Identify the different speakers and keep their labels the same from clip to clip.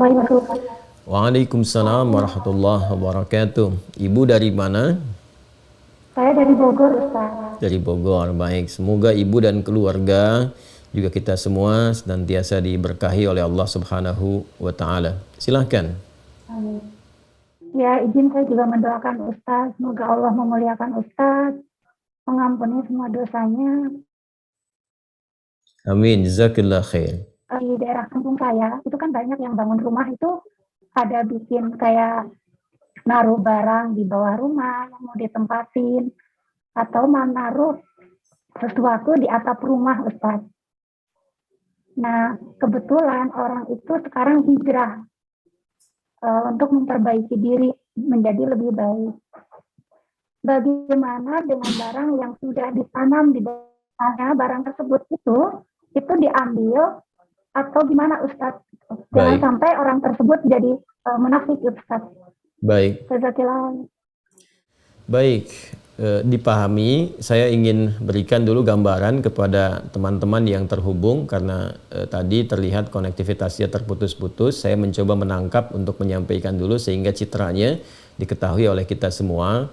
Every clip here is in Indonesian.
Speaker 1: Waalaikumsalam.
Speaker 2: Waalaikumsalam warahmatullahi wabarakatuh. Ibu dari mana?
Speaker 1: Saya dari Bogor, Ustaz.
Speaker 2: Dari Bogor. Baik, semoga ibu dan keluarga juga kita semua senantiasa diberkahi oleh Allah Subhanahu wa taala. Silahkan.
Speaker 1: Amin. Ya, izin saya juga mendoakan Ustaz, semoga Allah memuliakan Ustaz, mengampuni semua dosanya.
Speaker 2: Amin, jazakallah khair.
Speaker 1: Di daerah kampung saya, itu kan banyak yang bangun rumah itu ada bikin kayak naruh barang di bawah rumah yang mau ditempatin, atau menaruh sesuatu di atap rumah, Ustaz. Nah, kebetulan orang itu sekarang hijrah untuk memperbaiki diri menjadi lebih baik. Bagaimana dengan barang yang sudah ditanam di bawahnya, barang tersebut itu diambil atau gimana, Ustaz? Jangan sampai orang tersebut jadi munafik, Ustaz.
Speaker 2: Baik. Baik, dipahami. Saya ingin berikan dulu gambaran kepada teman-teman yang terhubung karena tadi terlihat konektivitasnya terputus-putus. Saya mencoba menangkap untuk menyampaikan dulu sehingga citranya diketahui oleh kita semua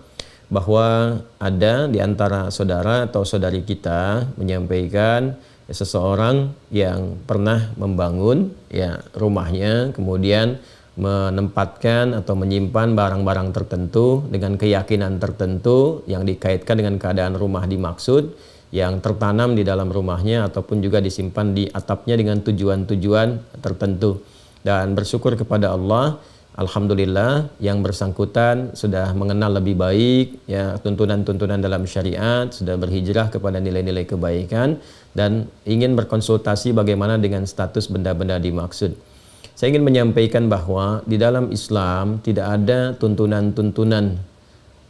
Speaker 2: bahwa ada di antara saudara atau saudari kita menyampaikan seseorang yang pernah membangun ya rumahnya, kemudian menempatkan atau menyimpan barang-barang tertentu dengan keyakinan tertentu yang dikaitkan dengan keadaan rumah dimaksud, yang tertanam di dalam rumahnya ataupun juga disimpan di atapnya dengan tujuan-tujuan tertentu. Dan bersyukur kepada Allah, alhamdulillah yang bersangkutan sudah mengenal lebih baik ya tuntunan-tuntunan dalam syariat, sudah berhijrah kepada nilai-nilai kebaikan dan ingin berkonsultasi bagaimana dengan status benda-benda dimaksud. Saya ingin menyampaikan bahwa di dalam Islam tidak ada tuntunan-tuntunan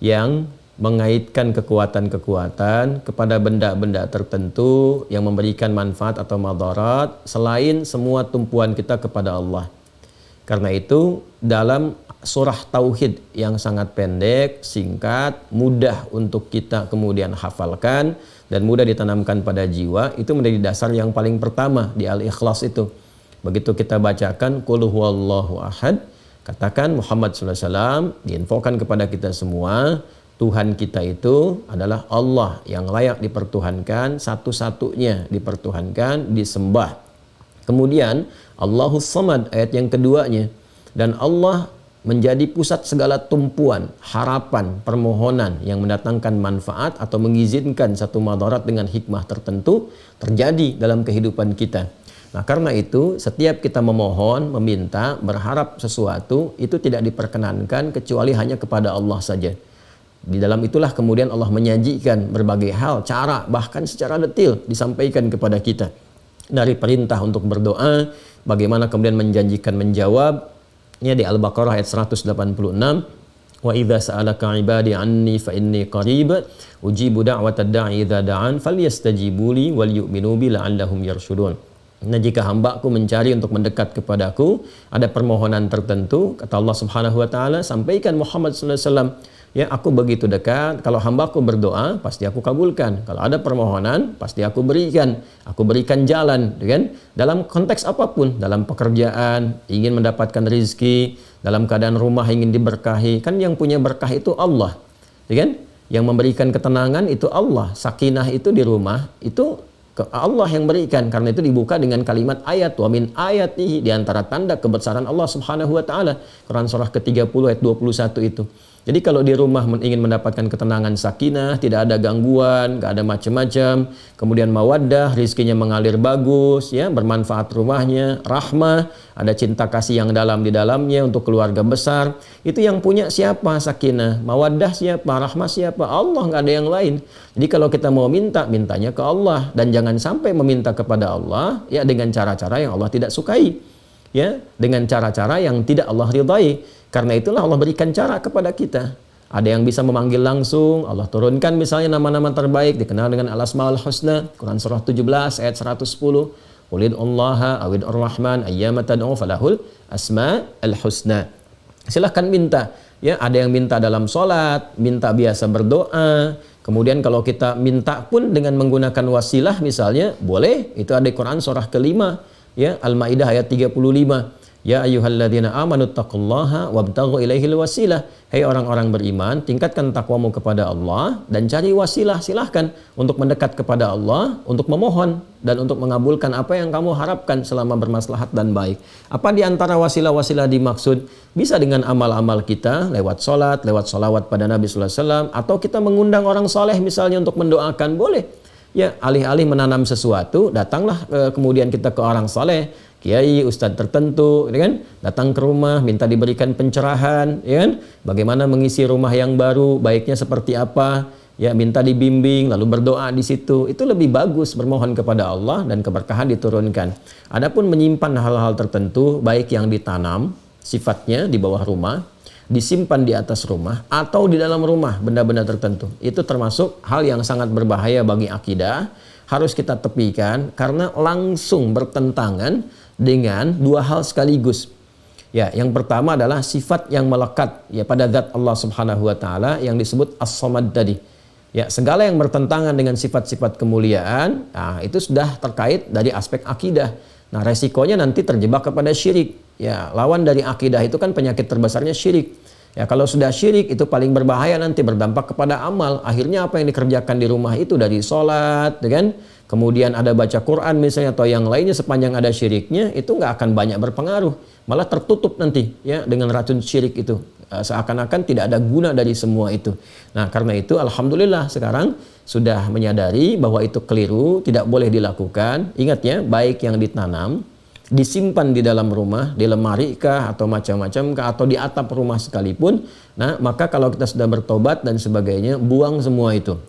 Speaker 2: yang mengaitkan kekuatan-kekuatan kepada benda-benda tertentu yang memberikan manfaat atau madarat selain semua tumpuan kita kepada Allah. Karena itu dalam surah Tauhid yang sangat pendek, singkat, mudah untuk kita kemudian hafalkan dan mudah ditanamkan pada jiwa, itu menjadi dasar yang paling pertama di Al-Ikhlas itu. Begitu kita bacakan Qul huwallahu ahad, katakan Muhammad SAW, diinfokan kepada kita semua, Tuhan kita itu adalah Allah yang layak dipertuhankan, satu-satunya dipertuhankan, disembah. Kemudian Allahus Samad ayat yang keduanya, dan Allah menjadi pusat segala tumpuan, harapan, permohonan yang mendatangkan manfaat atau mengizinkan satu madarat dengan hikmah tertentu terjadi dalam kehidupan kita. Nah, karena itu setiap kita memohon, meminta, berharap sesuatu itu tidak diperkenankan kecuali hanya kepada Allah saja. Di dalam itulah kemudian Allah menyajikan berbagai hal, cara, bahkan secara detail disampaikan kepada kita. Dari perintah untuk berdoa, bagaimana kemudian menjanjikan menjawab. Ya, di Al-Baqarah ayat 186, wa idza sa'alaka 'ibadi 'anni fa inni qarib ujibu da'watad da'i idza da'an falyastajibu li wal yu'minu bi la'allahum yarshudun. Nah, jika hambaku mencari untuk mendekat kepadaku, ada permohonan tertentu, kata Allah Subhanahu wa taala, sampaikan Muhammad sallallahu alaihi wasallam, ya aku begitu dekat, kalau hambaku berdoa pasti aku kabulkan, kalau ada permohonan pasti aku berikan jalan, kan? Dalam konteks apapun, dalam pekerjaan, ingin mendapatkan rezeki, dalam keadaan rumah ingin diberkahi, kan yang punya berkah itu Allah, kan? Yang memberikan ketenangan itu Allah, sakinah itu di rumah itu Allah yang berikan. Karena itu dibuka dengan kalimat ayat, wa min ayatihi, di antara tanda kebesaran Allah Subhanahu wa taala. Quran surah ke-30 ayat 21 itu. Jadi kalau di rumah ingin mendapatkan ketenangan, sakinah, tidak ada gangguan, gak ada macam-macam, kemudian mawaddah, rizkinya mengalir bagus, ya, bermanfaat rumahnya, rahmah, ada cinta kasih yang dalam di dalamnya untuk keluarga besar, itu yang punya siapa? Sakinah. Mawaddah siapa? Rahmah siapa? Allah, gak ada yang lain. Jadi kalau kita mau minta, mintanya ke Allah, dan jangan sampai meminta kepada Allah ya dengan cara-cara yang Allah tidak sukai, ya, dengan cara-cara yang tidak Allah ridhai. Karena itulah Allah berikan cara kepada kita. Ada yang bisa memanggil langsung, Allah turunkan misalnya nama-nama terbaik dikenal dengan Al-Asmaul Husna, Quran surah 17 ayat 110. Qulid'ullaha awid'ur rahman ayyama tad'u falahul asma'ul husna. Silahkan minta. Ya, ada yang minta dalam sholat, minta biasa berdoa. Kemudian kalau kita minta pun dengan menggunakan wasilah misalnya, boleh. Itu ada di Quran surah ke-5, ya, Al-Maidah ayat 35. Ya ayyuhalladzina amanu taqullaha wabtaghu ilaihil wasilah. Hei orang-orang beriman, tingkatkan takwamu kepada Allah dan cari wasilah. Silahkan untuk mendekat kepada Allah, untuk memohon dan untuk mengabulkan apa yang kamu harapkan selama bermaslahat dan baik. Apa di antara wasilah-wasilah dimaksud? Bisa dengan amal-amal kita, lewat sholat, lewat sholawat pada Nabi sallallahu alaihi wasallam, atau kita mengundang orang soleh misalnya untuk mendoakan, boleh. Ya, alih-alih menanam sesuatu, datanglah kemudian kita ke orang soleh, kiai, ustadz tertentu, ya kan? Datang ke rumah, minta diberikan pencerahan, ya kan? Bagaimana mengisi rumah yang baru, baiknya seperti apa, ya minta dibimbing, lalu berdoa di situ. Itu lebih bagus, bermohon kepada Allah dan keberkahan diturunkan. Adapun menyimpan hal-hal tertentu, baik yang ditanam, sifatnya di bawah rumah, disimpan di atas rumah atau di dalam rumah benda-benda tertentu, itu termasuk hal yang sangat berbahaya bagi akidah, harus kita tepikan karena langsung bertentangan dengan dua hal sekaligus. Ya, yang pertama adalah sifat yang melekat ya pada zat Allah Subhanahu wa taala yang disebut As-Samad tadi. Ya, segala yang bertentangan dengan sifat-sifat kemuliaan, nah, itu sudah terkait dari aspek akidah. Nah, resikonya nanti terjebak kepada syirik. Ya, lawan dari akidah itu kan penyakit terbesarnya syirik. Ya, kalau sudah syirik itu paling berbahaya, nanti berdampak kepada amal. Akhirnya apa yang dikerjakan di rumah itu dari sholat, kan? Kemudian ada baca Quran misalnya atau yang lainnya, sepanjang ada syiriknya itu nggak akan banyak berpengaruh. Malah tertutup nanti ya dengan racun syirik itu. Seakan-akan tidak ada guna dari semua itu. Nah, karena itu alhamdulillah sekarang sudah menyadari bahwa itu keliru, tidak boleh dilakukan. Ingat ya, baik yang ditanam, disimpan di dalam rumah, di lemari kah atau macam-macam kah atau di atap rumah sekalipun, nah maka kalau kita sudah bertobat dan sebagainya, buang semua itu.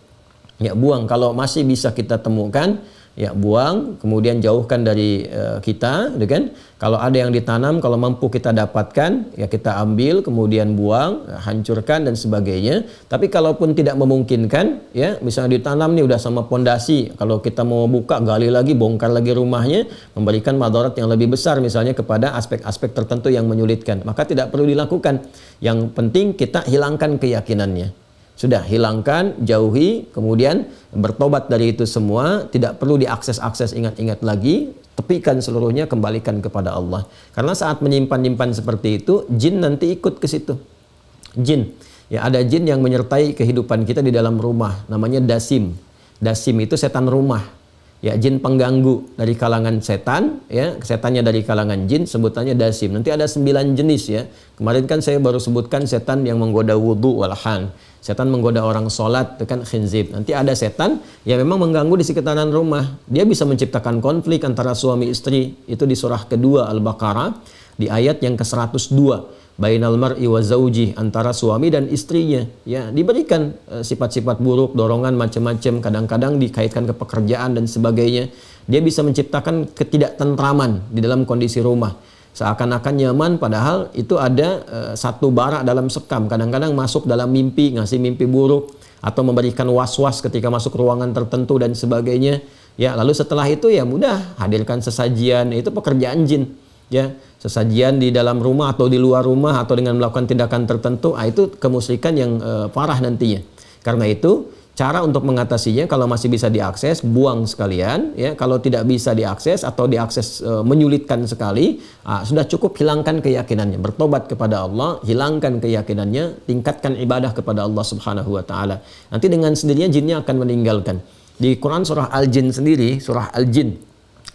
Speaker 2: Ya, buang. Kalau masih bisa kita temukan, ya buang, kemudian jauhkan dari kita, kan? Kalau ada yang ditanam, kalau mampu kita dapatkan, ya kita ambil, kemudian buang, hancurkan dan sebagainya. Tapi kalaupun tidak memungkinkan, ya misalnya ditanam nih udah sama pondasi, kalau kita mau buka, gali lagi, bongkar lagi rumahnya, memberikan madarat yang lebih besar misalnya kepada aspek-aspek tertentu yang menyulitkan, maka tidak perlu dilakukan. Yang penting kita hilangkan keyakinannya. Sudah, hilangkan, jauhi, kemudian bertobat dari itu semua, tidak perlu diakses-akses ingat-ingat lagi, tepikan seluruhnya, kembalikan kepada Allah. Karena saat menyimpan-nyimpan seperti itu, jin nanti ikut ke situ. Jin, ya ada jin yang menyertai kehidupan kita di dalam rumah, namanya dasim. Dasim itu setan rumah. Ya, jin pengganggu dari kalangan setan, ya setannya dari kalangan jin, sebutannya dasim. Nanti ada 9 jenis ya. Kemarin kan saya baru sebutkan setan yang menggoda wudu walhan. Setan menggoda orang sholat, itu kan khinzib. Nanti ada setan yang memang mengganggu di sekitaran rumah. Dia bisa menciptakan konflik antara suami istri. Itu di surah kedua Al-Baqarah, di ayat yang ke-102. Bainal mar'i wa zauji, antara suami dan istrinya. Ya, diberikan sifat-sifat buruk, dorongan macam-macam, kadang-kadang dikaitkan ke pekerjaan dan sebagainya. Dia bisa menciptakan ketidaktentraman di dalam kondisi rumah. Seakan-akan nyaman, padahal itu ada satu bara dalam sekam. Kadang-kadang masuk dalam mimpi, ngasih mimpi buruk, atau memberikan was-was ketika masuk ruangan tertentu dan sebagainya. Ya, lalu setelah itu ya mudah, hadirkan sesajian, itu pekerjaan jin. Ya, sesajian di dalam rumah atau di luar rumah atau dengan melakukan tindakan tertentu, itu kemusyrikan yang parah nantinya. Karena itu cara untuk mengatasinya, kalau masih bisa diakses, buang sekalian. Ya, kalau tidak bisa diakses atau diakses menyulitkan sekali, sudah cukup hilangkan keyakinannya, bertobat kepada Allah, hilangkan keyakinannya, tingkatkan ibadah kepada Allah Subhanahu wa taala. Nanti dengan sendirinya jinnya akan meninggalkan. Di Quran surah Al-Jin sendiri, surah Al-Jin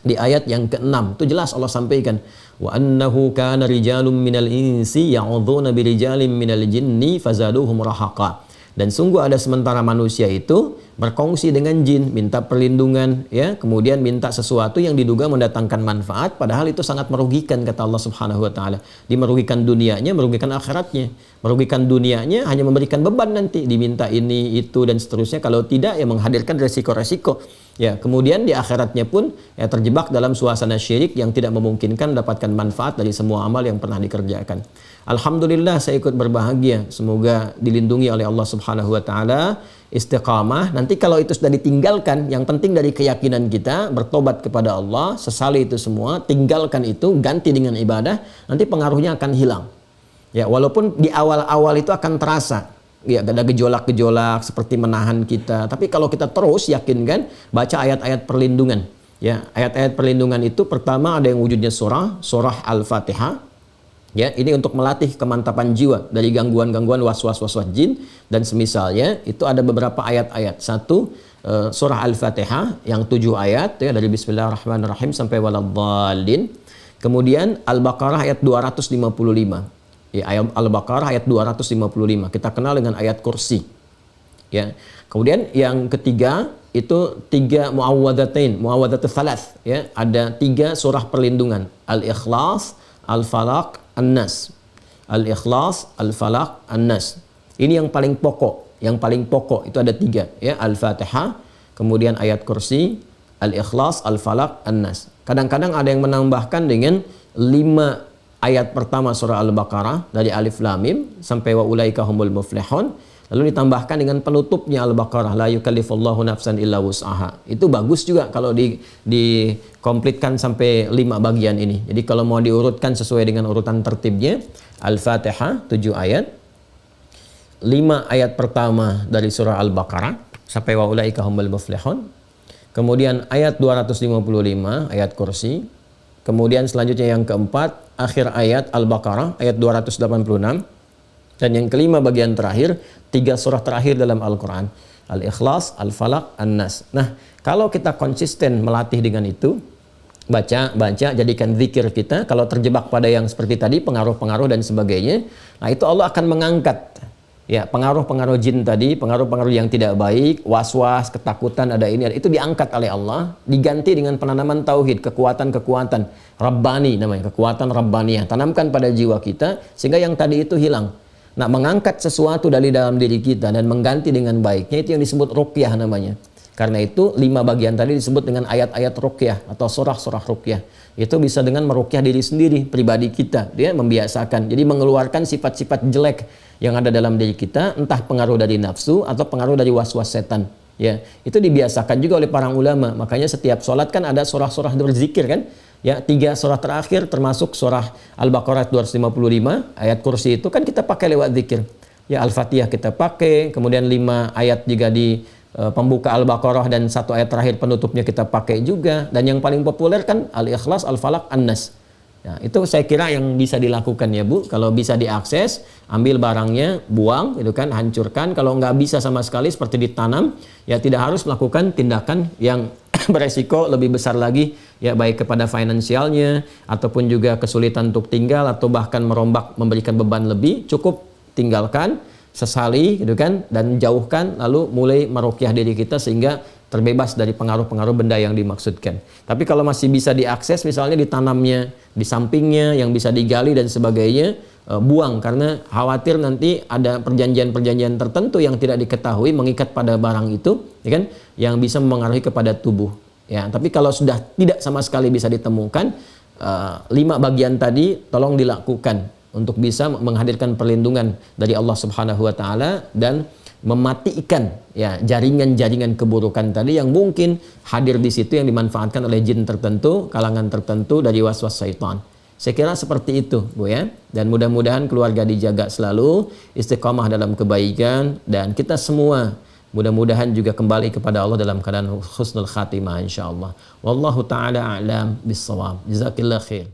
Speaker 2: di ayat yang ke-6 itu jelas Allah sampaikan, wa annahu kana rijalun minal insi ya'udzuuna birijalin minal jinni fazaduhum rahaqa. Dan sungguh ada sementara manusia itu berkongsi dengan jin, minta perlindungan, ya, kemudian minta sesuatu yang diduga mendatangkan manfaat, padahal itu sangat merugikan, kata Allah Subhanahu wa taala. Dimerugikan dunianya, merugikan akhiratnya. Merugikan dunianya hanya memberikan beban nanti, diminta ini, itu dan seterusnya. Kalau tidak ya menghadirkan resiko-resiko. Ya, kemudian di akhiratnya pun ya terjebak dalam suasana syirik yang tidak memungkinkan mendapatkan manfaat dari semua amal yang pernah dikerjakan. Alhamdulillah saya ikut berbahagia. Semoga dilindungi oleh Allah Subhanahu wa taala, istiqamah. Nanti kalau itu sudah ditinggalkan, yang penting dari keyakinan kita, bertobat kepada Allah, sesali itu semua, tinggalkan itu, ganti dengan ibadah, nanti pengaruhnya akan hilang. Ya, walaupun di awal-awal itu akan terasa. Ya, ada gejolak-gejolak seperti menahan kita. Tapi kalau kita terus yakinkan, baca ayat-ayat perlindungan. Ya, ayat-ayat perlindungan itu pertama ada yang wujudnya surah Al-Fatihah. Ya, ini untuk melatih kemantapan jiwa dari gangguan-gangguan waswas jin dan semisalnya. Itu ada beberapa ayat-ayat. Satu, surah Al-Fatihah yang 7 ayat ya, dari Bismillahirrahmanirrahim sampai waladhdallin. Kemudian Al-Baqarah ayat 255. Ya, ayat Al-Baqarah ayat 255. Kita kenal dengan ayat kursi. Ya. Kemudian yang ketiga itu 3 muawwadzatain, muawwadzatus tsalas ya, ada 3 surah perlindungan. Al-Ikhlas, Al-Falaq, An-Nas. Al-Ikhlas, Al-Falaq, An-Nas. Ini yang paling pokok. Yang paling pokok itu ada 3 ya, Al-Fatihah, kemudian ayat kursi, Al-Ikhlas, Al-Falaq, An-Nas. Kadang-kadang ada yang menambahkan dengan 5 ayat pertama surah Al-Baqarah dari Alif Lam Mim sampai wa ulaika humul muflihun. Lalu ditambahkan dengan penutupnya Al-Baqarah, la yukallifullahu nafsan illa wus'aha. Itu bagus juga kalau dikomplitkan sampai 5 bagian ini. Jadi kalau mau diurutkan sesuai dengan urutan tertibnya, Al-Fatihah 7 ayat, 5 ayat pertama dari surah Al-Baqarah sampai wa ulaika humul muflihun. Kemudian ayat 255 ayat kursi. Kemudian selanjutnya yang keempat, akhir ayat Al-Baqarah ayat 286. Dan yang kelima bagian terakhir, 3 surah terakhir dalam Al-Quran. Al-Ikhlas, Al-Falaq, An-Nas. Nah, kalau kita konsisten melatih dengan itu, baca, jadikan zikir kita. Kalau terjebak pada yang seperti tadi, pengaruh-pengaruh dan sebagainya, nah itu Allah akan mengangkat ya pengaruh-pengaruh jin tadi, pengaruh-pengaruh yang tidak baik, was-was, ketakutan, ada ini, itu diangkat oleh Allah, diganti dengan penanaman tauhid, kekuatan-kekuatan Rabbani namanya, kekuatan Rabbaniyah. Tanamkan pada jiwa kita, sehingga yang tadi itu hilang. Nah, mengangkat sesuatu dari dalam diri kita dan mengganti dengan baiknya, itu yang disebut ruqyah namanya. Karena itu 5 bagian tadi disebut dengan ayat-ayat ruqyah atau surah-surah ruqyah. Itu bisa dengan meruqyah diri sendiri, pribadi kita. Dia membiasakan. Jadi mengeluarkan sifat-sifat jelek yang ada dalam diri kita, entah pengaruh dari nafsu atau pengaruh dari was-was setan. Ya, itu dibiasakan juga oleh para ulama. Makanya setiap sholat kan ada surah-surah berzikir kan? Ya, 3 surah terakhir termasuk surah Al-Baqarah 255, ayat kursi itu kan kita pakai lewat zikir. Ya, Al-Fatihah kita pakai, kemudian 5 ayat juga di pembuka Al-Baqarah dan 1 ayat terakhir penutupnya kita pakai juga. Dan yang paling populer kan Al-Ikhlas, Al-Falaq, An-Nas. Ya, itu saya kira yang bisa dilakukan ya Bu. Kalau bisa diakses, ambil barangnya, buang, itu kan, hancurkan. Kalau nggak bisa sama sekali seperti ditanam, ya tidak harus melakukan tindakan yang beresiko lebih besar lagi, ya baik kepada finansialnya ataupun juga kesulitan untuk tinggal atau bahkan merombak, memberikan beban lebih. Cukup tinggalkan, sesali, gitu kan, dan jauhkan, lalu mulai meruqyah diri kita sehingga terbebas dari pengaruh-pengaruh benda yang dimaksudkan. Tapi kalau masih bisa diakses, misalnya ditanamnya di sampingnya, yang bisa digali dan sebagainya, buang, karena khawatir nanti ada perjanjian-perjanjian tertentu yang tidak diketahui mengikat pada barang itu, ya kan, yang bisa mempengaruhi kepada tubuh. Ya, tapi kalau sudah tidak sama sekali bisa ditemukan, 5 bagian tadi tolong dilakukan untuk bisa menghadirkan perlindungan dari Allah Subhanahu wa taala dan mematikan ya jaringan-jaringan keburukan tadi yang mungkin hadir di situ, yang dimanfaatkan oleh jin tertentu, kalangan tertentu dari waswas syaitan. Saya kira seperti itu, Bu ya. Dan mudah-mudahan keluarga dijaga selalu, istiqamah dalam kebaikan, dan kita semua mudah-mudahan juga kembali kepada Allah dalam keadaan husnul khatimah insyaallah. Wallahu taala a'lam bissawab. Jazakillah khair.